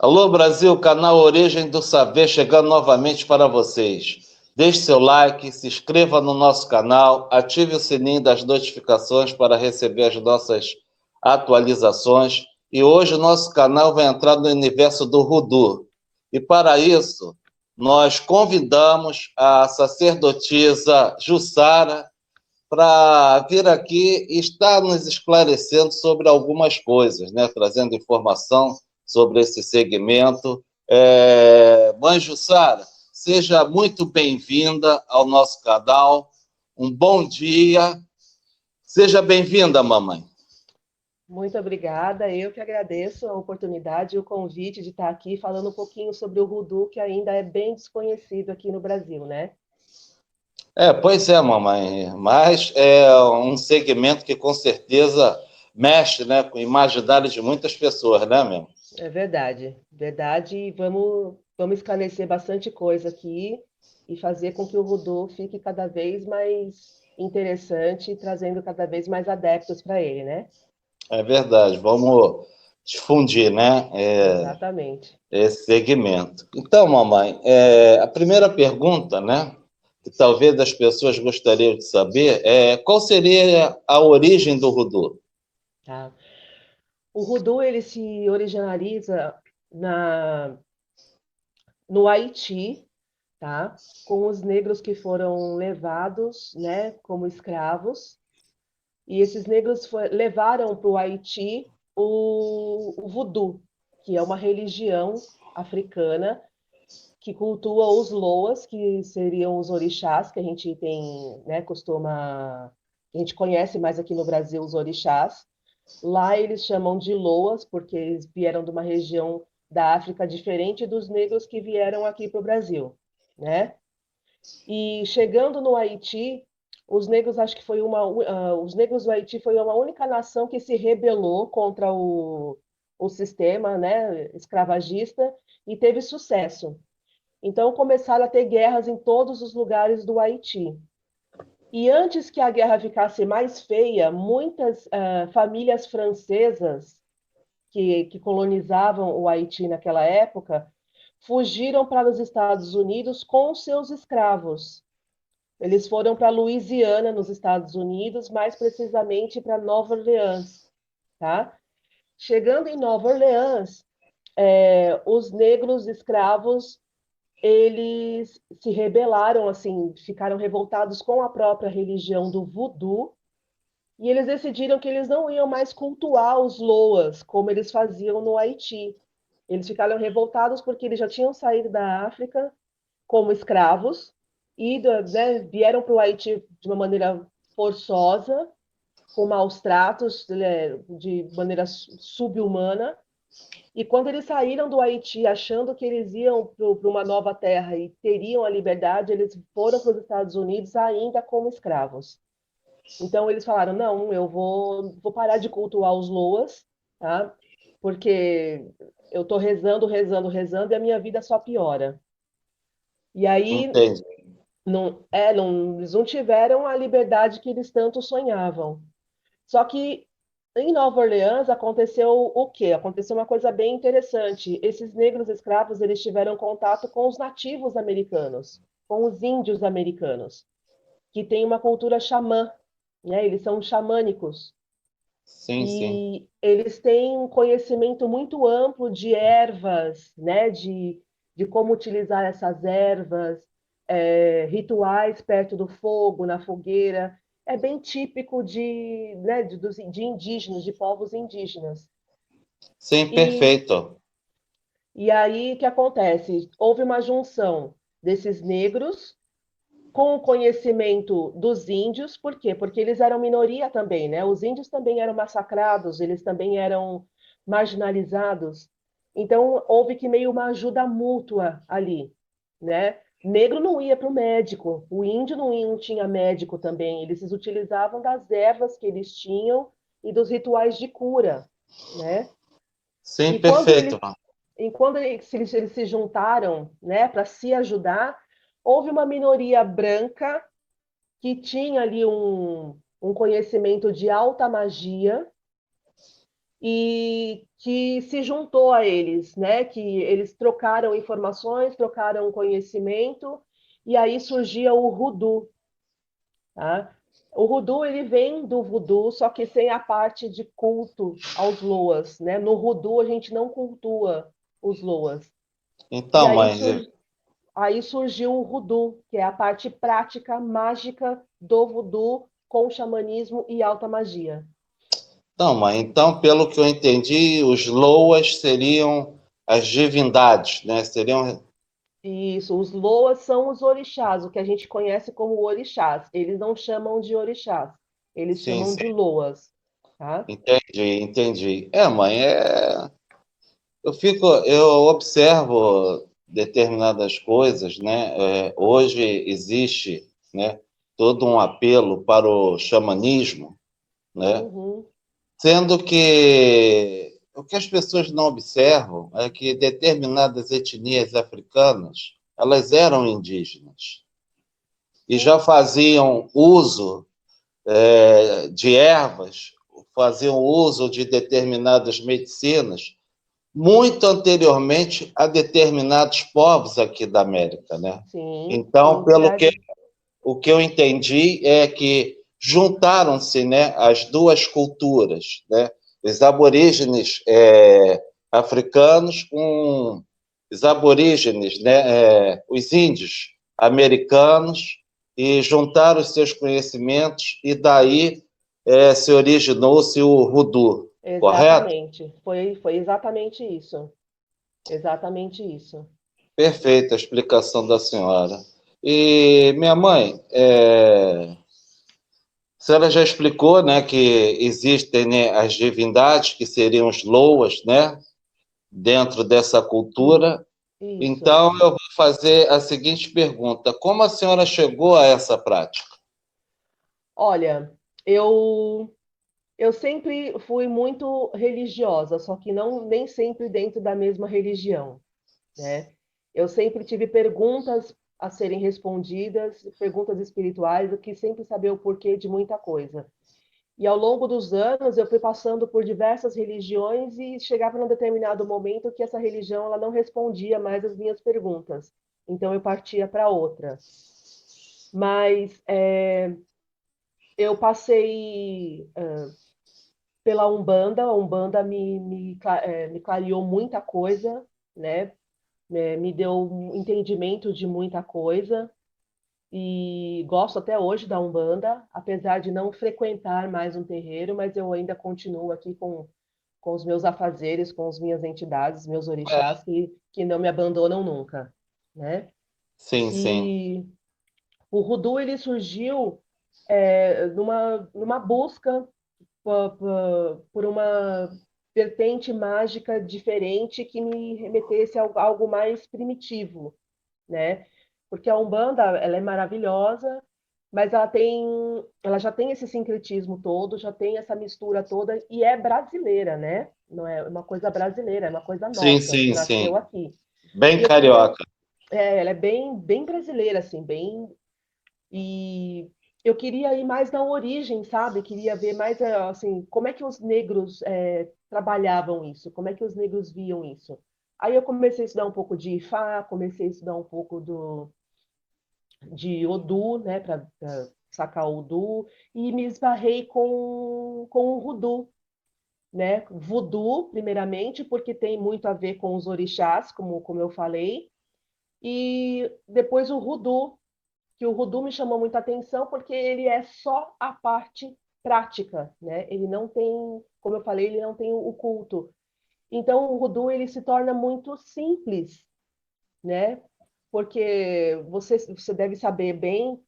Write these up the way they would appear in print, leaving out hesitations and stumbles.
Alô Brasil, canal Origem do Saber chegando novamente para vocês. Deixe seu like, se inscreva no nosso canal, ative o sininho das notificações para receber as nossas atualizações. E hoje o nosso canal vai entrar no universo do Voodoo. E para isso, nós convidamos a sacerdotisa Jussara para vir aqui e estar nos esclarecendo sobre algumas coisas, né? Trazendo informação sobre esse segmento. Mãe Jussara, seja muito bem-vinda ao nosso canal. Um bom dia. Seja bem-vinda, mamãe. Muito obrigada. Eu que agradeço a oportunidade e o convite de estar aqui falando um pouquinho sobre o voodoo, que ainda é bem desconhecido aqui no Brasil, né? Pois é, mamãe, mas é um segmento que com certeza mexe, né, com o imaginário de muitas pessoas, né, meu? É verdade, verdade. E vamos esclarecer bastante coisa aqui e fazer com que o voodoo fique cada vez mais interessante, trazendo cada vez mais adeptos para ele, né? É verdade, vamos difundir, né, Exatamente. esse segmento. Então, mamãe, a primeira pergunta, né, que talvez as pessoas gostariam de saber é qual seria a origem do voodoo? Tá? O voodoo ele se originaliza na no Haiti, tá? Com os negros que foram levados, né, como escravos. E esses negros levaram para o Haiti o voodoo, que é uma religião africana que cultua os loas, que seriam os orixás, que a gente tem, né, a gente conhece mais aqui no Brasil os orixás. Lá eles chamam de loas, porque eles vieram de uma região da África diferente dos negros que vieram aqui para o Brasil, né? E chegando no Haiti, os negros acho que os negros do Haiti foi uma única nação que se rebelou contra o sistema, né, escravagista e teve sucesso. Então começaram a ter guerras em todos os lugares do Haiti. E antes que a guerra ficasse mais feia, muitas famílias francesas que colonizavam o Haiti naquela época fugiram para os Estados Unidos com seus escravos. Eles foram para Louisiana, nos Estados Unidos, mais precisamente para Nova Orleans, tá? Chegando em Nova Orleans, os negros escravos eles se rebelaram, assim, ficaram revoltados com a própria religião do voodoo e eles decidiram que eles não iam mais cultuar os loas como eles faziam no Haiti. Eles ficaram revoltados porque eles já tinham saído da África como escravos e né, vieram para o Haiti de uma maneira forçosa, com maus tratos, de maneira subhumana. E quando eles saíram do Haiti achando que eles iam para uma nova terra e teriam a liberdade, eles foram para os Estados Unidos ainda como escravos. Então eles falaram: não, eu vou parar de cultuar os Loas, tá? Porque eu estou rezando, rezando, rezando e a minha vida só piora. E aí Entende? eles não tiveram a liberdade que eles tanto sonhavam. Só que em Nova Orleans aconteceu o quê? Aconteceu uma coisa bem interessante. Esses negros escravos, eles tiveram contato com os nativos americanos, com os índios americanos, que têm uma cultura xamã, né? Eles são xamânicos Sim, sim. e eles têm um conhecimento muito amplo de ervas, né? De como utilizar essas ervas, rituais perto do fogo, na fogueira. É bem típico né, de indígenas, de povos indígenas. Sim, E, perfeito. e aí, o que acontece? Houve uma junção desses negros com o conhecimento dos índios, por quê? Porque eles eram minoria também, né? Os índios também eram massacrados, eles também eram marginalizados. Então, houve que meio uma ajuda mútua ali, né? Negro não ia para o médico, o índio não tinha médico também, eles se utilizavam das ervas que eles tinham e dos rituais de cura, né? Sim, E quando perfeito. eles se juntaram, né, para se ajudar, houve uma minoria branca que tinha ali um conhecimento de alta magia e que se juntou a eles, né? Que eles trocaram informações, trocaram conhecimento, e aí surgia o Voodoo, tá? O Voodoo ele vem do Voodoo, só que sem a parte de culto aos Loas, né? No Voodoo a gente não cultua os Loas. E Então, mãe, aí surgiu o Voodoo, que é a parte prática, mágica do Voodoo com xamanismo e alta magia. então, pelo que eu entendi, os Loas seriam as divindades, né? Seriam. Isso, os Loas são os orixás, o que a gente conhece como orixás. Eles não chamam de orixás, eles Sim, chamam sim. de Loas, tá? Entendi. Mãe, eu observo determinadas coisas, né? Hoje existe, né, todo um apelo para o xamanismo, né? Uhum, Sendo que o que as pessoas não observam é que determinadas etnias africanas, elas eram indígenas e já sim, faziam uso de ervas, faziam uso de determinadas medicinas muito anteriormente a determinados povos aqui da América, né? sim, Então, sim, verdade. o que eu entendi é que juntaram-se, né, as duas culturas, né? Os aborígenes africanos com os aborígenes, né, os índios americanos, e juntaram os seus conhecimentos e daí se originou-se o voodoo, correto? Exatamente, foi exatamente isso. Exatamente isso. Perfeita a explicação da senhora. E minha mãe, a senhora já explicou, né, que existem, né, as divindades, que seriam os loas, né, dentro dessa cultura. Isso. Então, eu vou fazer a seguinte pergunta: como a senhora chegou a essa prática? Olha, eu eu sempre fui muito religiosa, só que não nem sempre dentro da mesma religião, né? Eu sempre tive perguntas a serem respondidas, perguntas espirituais, eu quis sempre saber o porquê de muita coisa. E ao longo dos anos eu fui passando por diversas religiões e chegava num determinado momento que essa religião ela não respondia mais as minhas perguntas. Então eu partia para outra. Mas eu passei pela Umbanda, a Umbanda me clareou muita coisa, né? Me deu um entendimento de muita coisa e gosto até hoje da Umbanda, apesar de não frequentar mais um terreiro, mas eu ainda continuo aqui com os meus afazeres, com as minhas entidades, meus orixás que não me abandonam nunca, né? Sim, sim. E o Voodoo ele surgiu numa busca por uma vertente mágica diferente que me remetesse a algo mais primitivo, né? Porque a Umbanda, ela é maravilhosa, mas ela já tem esse sincretismo todo, já tem essa mistura toda e é brasileira, né? Não é uma coisa brasileira, é uma coisa Sim, nossa, sim, nasceu sim. aqui. Bem E eu queria, carioca. ela é bem brasileira, assim, bem e eu queria ir mais na origem, sabe? Queria ver mais, assim, como é que os negros trabalhavam isso, como é que os negros viam isso. Aí eu comecei a estudar um pouco de Ifá, comecei a estudar um pouco de Odu, né, para sacar o Odu, e me esbarrei com o Voodoo, né? Voodoo, primeiramente, porque tem muito a ver com os orixás, como eu falei, e depois o Voodoo, que o Voodoo me chamou muita atenção porque ele é só a parte prática, né? Ele não tem, como eu falei, ele não tem o culto. Então o Voodoo ele se torna muito simples, né? Porque você deve saber bem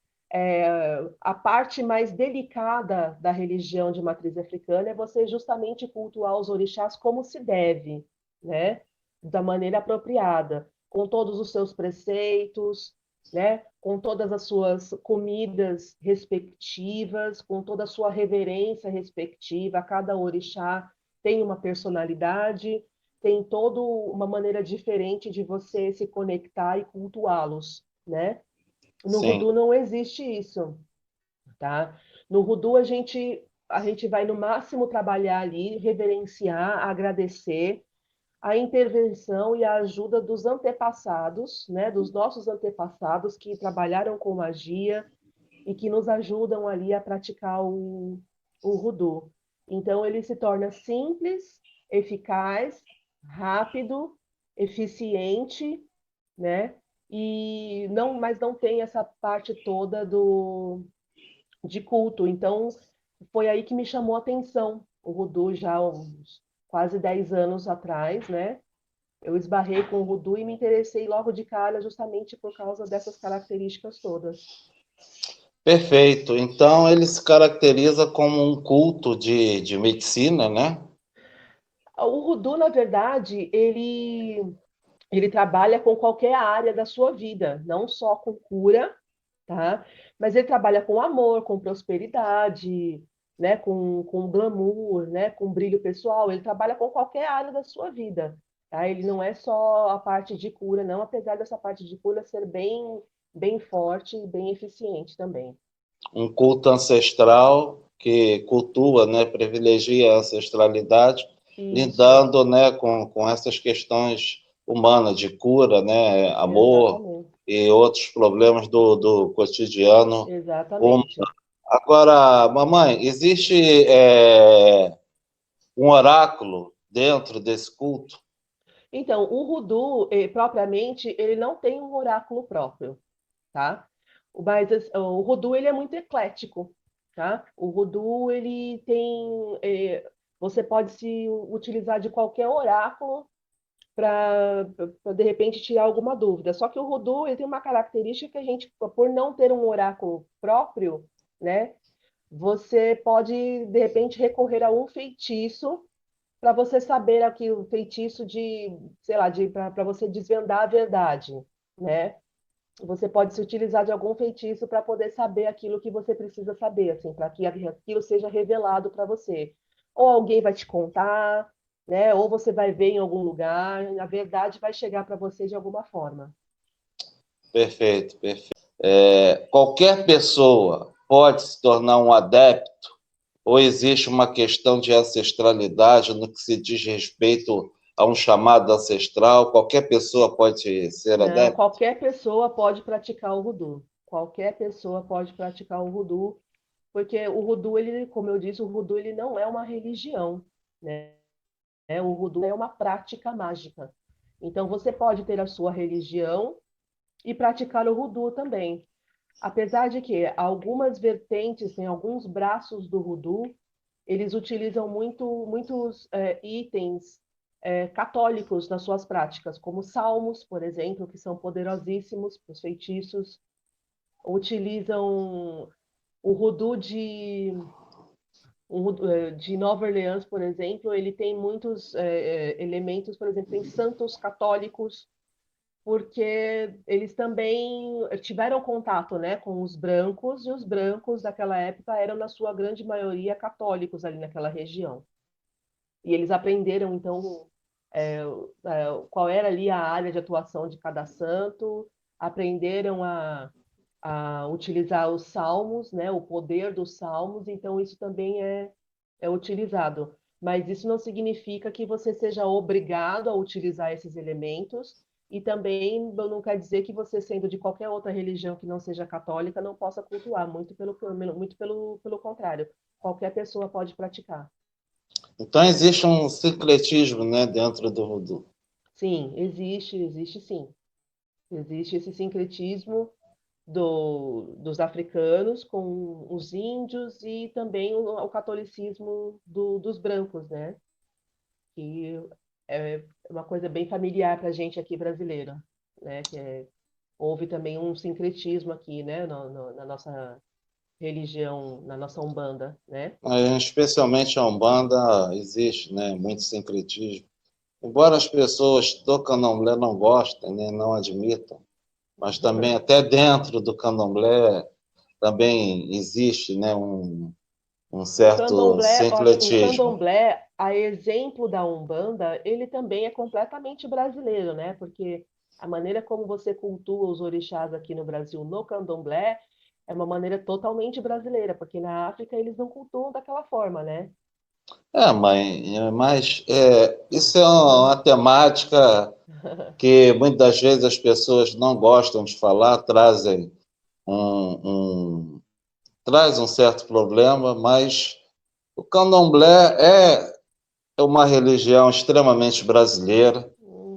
a parte mais delicada da religião de matriz africana é você justamente cultuar os orixás como se deve, né? Da maneira apropriada, com todos os seus preceitos, né? Com todas as suas comidas respectivas, com toda a sua reverência respectiva. Cada orixá tem uma personalidade, tem toda uma maneira diferente de você se conectar e cultuá-los, né? No Sim. Voodoo não existe isso, tá? No Voodoo a gente a gente vai no máximo trabalhar ali, reverenciar, agradecer a intervenção e a ajuda dos antepassados, né, dos nossos antepassados que trabalharam com magia e que nos ajudam ali a praticar o Voodoo. Então, ele se torna simples, eficaz, rápido, eficiente, né? E não, mas não tem essa parte toda de culto. Então, foi aí que me chamou a atenção o Voodoo já há uns quase 10 anos atrás, né? Eu esbarrei com o Voodoo e me interessei logo de cara justamente por causa dessas características todas. Perfeito. Então, ele se caracteriza como um culto de medicina, né? O Voodoo, na verdade, ele trabalha com qualquer área da sua vida, não só com cura, tá? Mas ele trabalha com amor, com prosperidade, né? Com glamour, né? Com brilho pessoal. Ele trabalha com qualquer área da sua vida, tá? Ele não é só a parte de cura, não, apesar dessa parte de cura ser bem forte e bem eficiente também. Um culto ancestral que cultua, né, privilegia a ancestralidade, Isso, lidando, né, com essas questões humanas de cura, né, amor exatamente, e outros problemas do cotidiano. exatamente. Agora, mamãe, existe um oráculo dentro desse culto? Então, o Voodoo, propriamente, ele não tem um oráculo próprio, tá? Mas o Voodoo, ele é muito eclético, tá? O Voodoo, ele tem... você pode se utilizar de qualquer oráculo para, de repente, tirar alguma dúvida. Só que o Voodoo, ele tem uma característica que a gente, por não ter um oráculo próprio, né? Você pode, de repente, recorrer a um feitiço para você saber aqui o feitiço de, sei lá, de para você desvendar a verdade, né? Você pode se utilizar de algum feitiço para poder saber aquilo que você precisa saber, assim, para que aquilo seja revelado para você. Ou alguém vai te contar, né? Ou você vai ver em algum lugar, a verdade vai chegar para você de alguma forma. Perfeito, perfeito. Qualquer pessoa pode se tornar um adepto ou existe uma questão de ancestralidade no que se diz respeito a um chamado ancestral? Qualquer pessoa pode ser Não, adepto? qualquer pessoa pode praticar o voodoo. Qualquer pessoa pode praticar o voodoo, porque o voodoo, ele, como eu disse, o voodoo ele não é uma religião, né? O voodoo é uma prática mágica. Então você pode ter a sua religião e praticar o voodoo também. Apesar de que algumas vertentes, tem alguns braços do voodoo, eles utilizam muitos itens católicos nas suas práticas, como salmos, por exemplo, que são poderosíssimos para os feitiços. Utilizam o voodoo de Nova Orleans, por exemplo, ele tem muitos elementos, por exemplo, tem santos católicos, porque eles também tiveram contato, né, com os brancos, e os brancos daquela época eram, na sua grande maioria, católicos ali naquela região. E eles aprenderam, então, qual era ali a área de atuação de cada santo, aprenderam a utilizar os salmos, né, o poder dos salmos, então isso também é utilizado. Mas isso não significa que você seja obrigado a utilizar esses elementos, e também não quer dizer que você, sendo de qualquer outra religião que não seja católica, não possa cultuar, muito pelo contrário. Qualquer pessoa pode praticar. Então existe um sincretismo, né, dentro do voodoo. Sim, existe sim. Existe esse sincretismo dos africanos com os índios e também o catolicismo dos brancos, né? Que é uma coisa bem familiar para a gente aqui brasileira, né? Houve também um sincretismo aqui, né? Na nossa religião, na nossa Umbanda, né? Especialmente a Umbanda existe, né, muito sincretismo. Embora as pessoas do candomblé não gostem, né, não admitam, mas também até dentro do candomblé também existe, né, um O certo candomblé, olha, o sincretismo. candomblé, a exemplo da Umbanda, ele também é completamente brasileiro, né? Porque a maneira como você cultua os orixás aqui no Brasil, no candomblé, é uma maneira totalmente brasileira, porque na África eles não cultuam daquela forma, né? Mãe, isso é uma temática que muitas vezes as pessoas não gostam de falar, traz um certo problema, mas o candomblé é uma religião extremamente brasileira,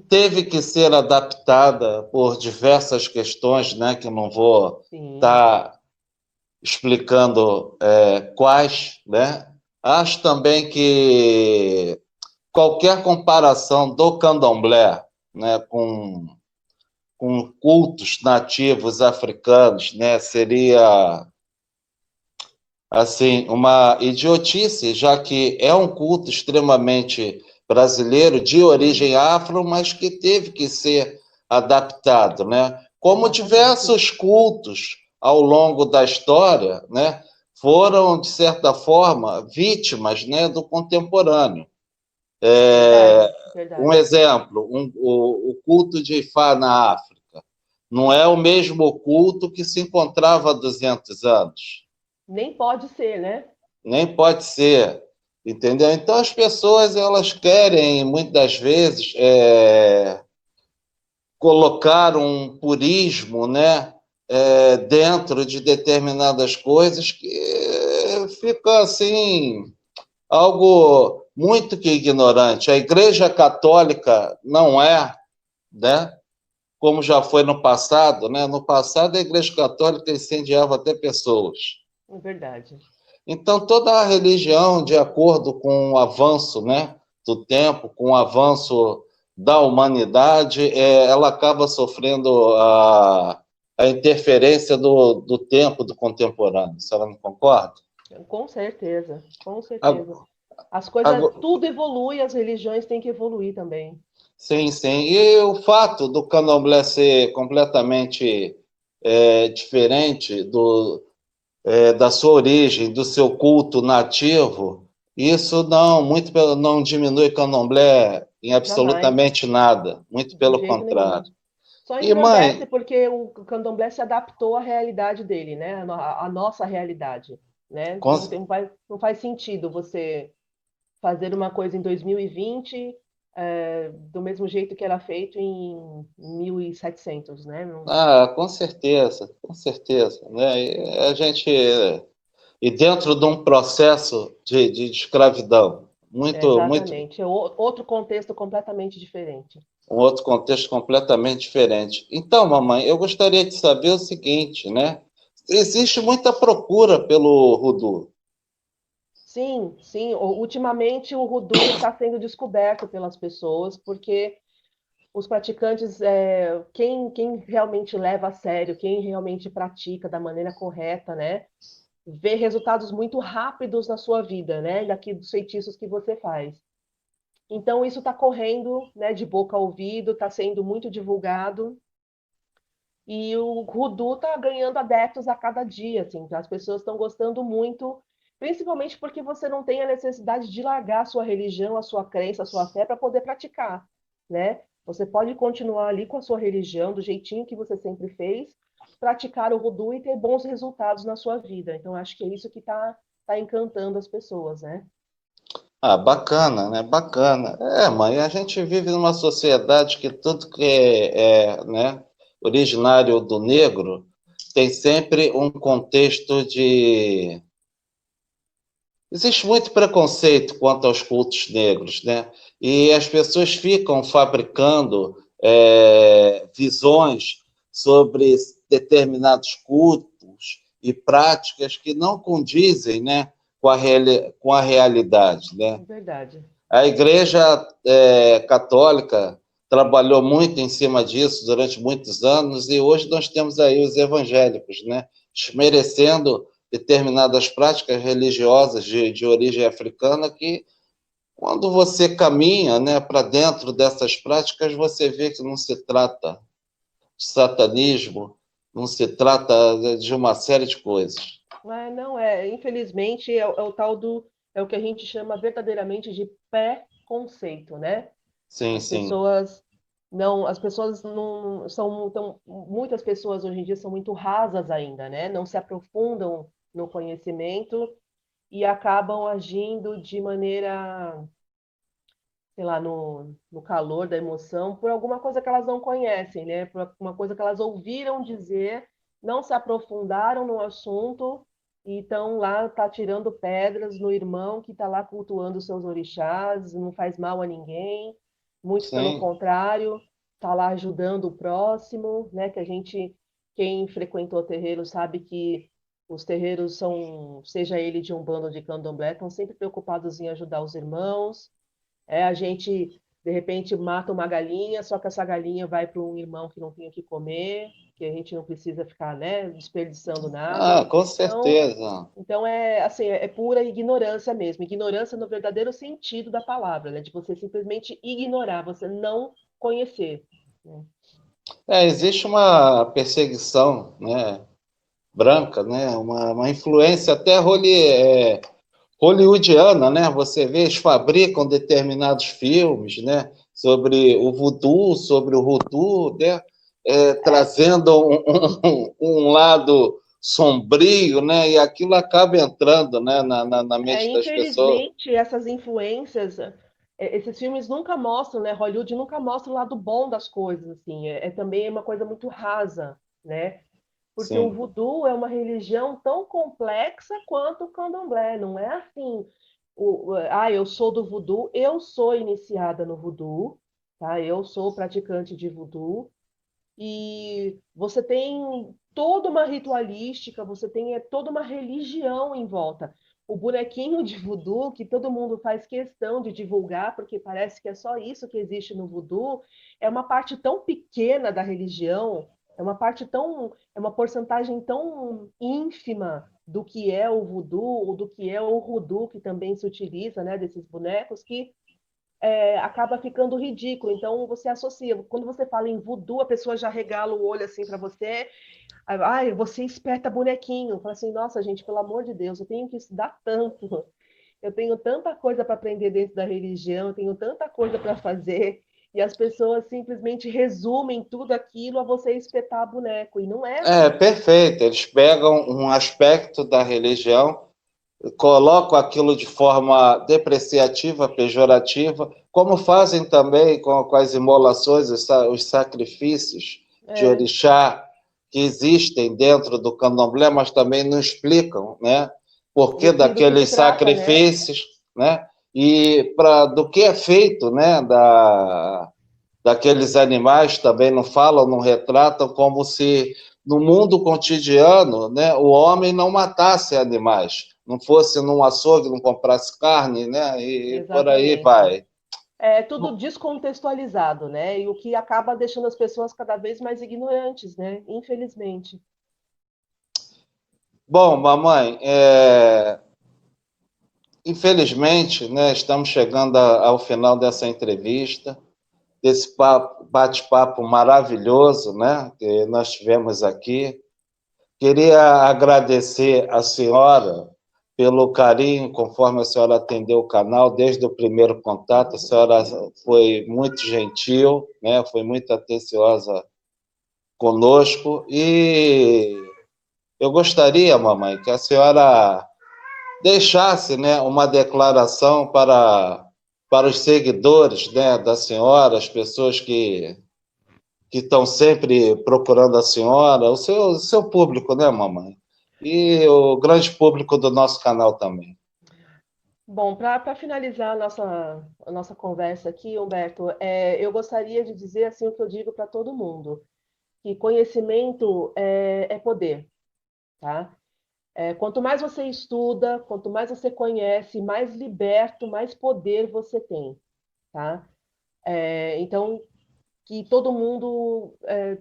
teve que ser adaptada por diversas questões, né, que eu não vou Sim, estar explicando quais, né? Acho também que qualquer comparação do candomblé, né, com cultos nativos africanos, né, seria assim uma idiotice, já que é um culto extremamente brasileiro, de origem afro, mas que teve que ser adaptado, né? Como exatamente. diversos cultos ao longo da história, né, foram de certa forma vítimas, né, do contemporâneo. Verdade, Um verdade. exemplo, o culto de Ifá na África não é o mesmo culto que se encontrava há 200 anos. Nem pode ser, né? Nem pode ser, entendeu? Então as pessoas elas querem muitas vezes colocar um purismo, né, dentro de determinadas coisas que fica assim algo muito que ignorante. A Igreja Católica não é, né, como já foi no passado, né? No passado a Igreja Católica incendiava até pessoas. É verdade. Então, toda a religião, de acordo com o avanço, né, do tempo, com o avanço da humanidade, ela acaba sofrendo a interferência do tempo, do contemporâneo. A senhora não concorda? Com certeza, com certeza. Agora, As coisas, tudo evolui, as religiões têm que evoluir também. sim, sim. E o fato do candomblé ser completamente diferente da sua origem, do seu culto nativo, isso não diminui o candomblé em Jamais, absolutamente nada, muito de pelo jeito nenhum. contrário. Só E, engrandece mãe, porque o candomblé se adaptou à realidade dele, né? A nossa realidade, né? com, Não faz sentido você fazer uma coisa em 2020, do mesmo jeito que era feito em 1700, né? com certeza, né? E a gente e dentro de um processo de escravidão, muito Exatamente. É outro contexto completamente diferente. um outro contexto completamente diferente. Então, mamãe, eu gostaria de saber o seguinte, né? Existe muita procura pelo Rudu. Sim, sim. Ultimamente o Voodoo está sendo descoberto pelas pessoas, porque os praticantes, quem realmente leva a sério, quem realmente pratica da maneira correta, né, vê resultados muito rápidos na sua vida, né, daqui dos feitiços que você faz. Então isso está correndo, né, de boca a ouvido, está sendo muito divulgado e o Voodoo está ganhando adeptos a cada dia, assim, as pessoas estão gostando muito, principalmente porque você não tem a necessidade de largar a sua religião, a sua crença, a sua fé para poder praticar, né? Você pode continuar ali com a sua religião, do jeitinho que você sempre fez, praticar o Voodoo e ter bons resultados na sua vida. Então, acho que é isso que tá encantando as pessoas, né? Ah, bacana, né? Bacana. Mãe, a gente vive numa sociedade que tudo que né, originário do negro tem sempre um contexto de. Existe muito preconceito quanto aos cultos negros, né? E as pessoas ficam fabricando visões sobre determinados cultos e práticas que não condizem, né, com a realidade, É né? verdade. A Igreja Católica trabalhou muito em cima disso durante muitos anos e hoje nós temos aí os evangélicos, né, desmerecendo determinadas práticas religiosas de origem africana que, quando você caminha, né, para dentro dessas práticas, você vê que não se trata de satanismo, não se trata de uma série de coisas. Não infelizmente é o tal é o que a gente chama verdadeiramente de pré-conceito, né? Sim, As sim. pessoas não, as pessoas não são tão, muitas pessoas hoje em dia são muito rasas ainda, né? Não se aprofundam no conhecimento e acabam agindo de maneira, sei lá, no calor da emoção, por alguma coisa que elas não conhecem, né? Por uma coisa que elas ouviram dizer, não se aprofundaram no assunto e estão lá, tá tirando pedras no irmão que está lá cultuando os seus orixás, não faz mal a ninguém, muito pelo Sim, contrário, está lá ajudando o próximo, né? Que a gente, quem frequentou terreiro sabe que os terreiros são, seja ele de Umbanda ou de Candomblé, estão sempre preocupados em ajudar os irmãos. A gente, de repente, mata uma galinha, só que essa galinha vai para um irmão que não tem o que comer, que a gente não precisa ficar, né, desperdiçando nada. com Então, certeza. então é assim, é pura ignorância mesmo. Ignorância no verdadeiro sentido da palavra, né? De você simplesmente ignorar, você não conhecer, né? Existe uma perseguição, né, branca, né, uma influência até hollywoodiana, né? Você vê, eles fabricam determinados filmes, né, sobre o voodoo, sobre o hoodoo, né, É, trazendo um lado sombrio, né, e aquilo acaba entrando, né, na mente das pessoas. infelizmente, essas influências, esses filmes nunca mostram, né? Hollywood nunca mostra o lado bom das coisas, assim. É também uma coisa muito rasa, né? Porque o Sim, voodoo é uma religião tão complexa quanto o candomblé. Não é assim, eu sou do voodoo, eu sou iniciada no voodoo, tá? Eu sou praticante de voodoo. E você tem toda uma ritualística, você tem toda uma religião em volta. O bonequinho de voodoo, que todo mundo faz questão de divulgar, porque parece que é só isso que existe no voodoo, é uma parte tão pequena da religião, é uma porcentagem tão ínfima do que é o voodoo, ou do que é o hoodoo, que também se utiliza, né, desses bonecos, que acaba ficando ridículo. Então você associa. Quando você fala em voodoo, a pessoa já regala o olho assim para você. Ai, você espeta bonequinho. Fala assim, nossa, gente, pelo amor de Deus, eu tenho que estudar tanto. Eu tenho tanta coisa para aprender dentro da religião, eu tenho tanta coisa para fazer. E as pessoas simplesmente resumem tudo aquilo a você espetar boneco. E não é assim. perfeito. Eles pegam um aspecto da religião, colocam aquilo de forma depreciativa, pejorativa, como fazem também com as imolações, os sacrifícios de É, orixá que existem dentro do candomblé, mas também não explicam, né? Por que do que se daqueles trata, né? sacrifícios, né? E do que é feito, né? Daqueles animais também não falam, não retratam, como se no mundo cotidiano, né, o homem não matasse animais, não fosse num açougue, não comprasse carne, né, e por aí Exatamente. vai. É tudo descontextualizado, né? E o que acaba deixando as pessoas cada vez mais ignorantes, né? Infelizmente. Bom, mamãe, infelizmente, né, estamos chegando ao final dessa entrevista, desse bate-papo maravilhoso, né, que nós tivemos aqui. Queria agradecer a senhora pelo carinho, conforme a senhora atendeu o canal desde o primeiro contato. A senhora foi muito gentil, né? Foi muito atenciosa conosco. E eu gostaria, mamãe, que a senhora deixasse, né, uma declaração para os seguidores, né, da senhora, as pessoas que estão sempre procurando a senhora, o seu público, né, mamãe? E o grande público do nosso canal também. Bom, para finalizar a nossa conversa aqui, Humberto, eu gostaria de dizer assim o que eu digo para todo mundo, que conhecimento é poder, tá? Quanto mais você estuda, quanto mais você conhece, mais liberto, mais poder você tem, tá? Então, que todo mundo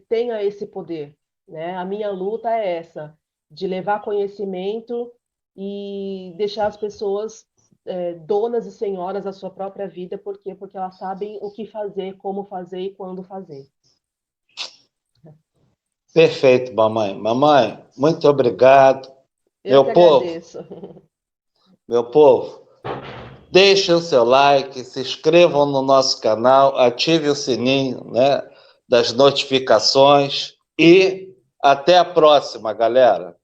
tenha esse poder, né? A minha luta é essa, de levar conhecimento e deixar as pessoas donas e senhoras da sua própria vida, por quê? Porque elas sabem o que fazer, como fazer e quando fazer. Perfeito, mamãe. Mamãe, muito obrigado. Eu que Meu povo, agradeço. meu povo, Deixem o seu like, se inscrevam no nosso canal, ative o sininho, né, das notificações e até a próxima, galera.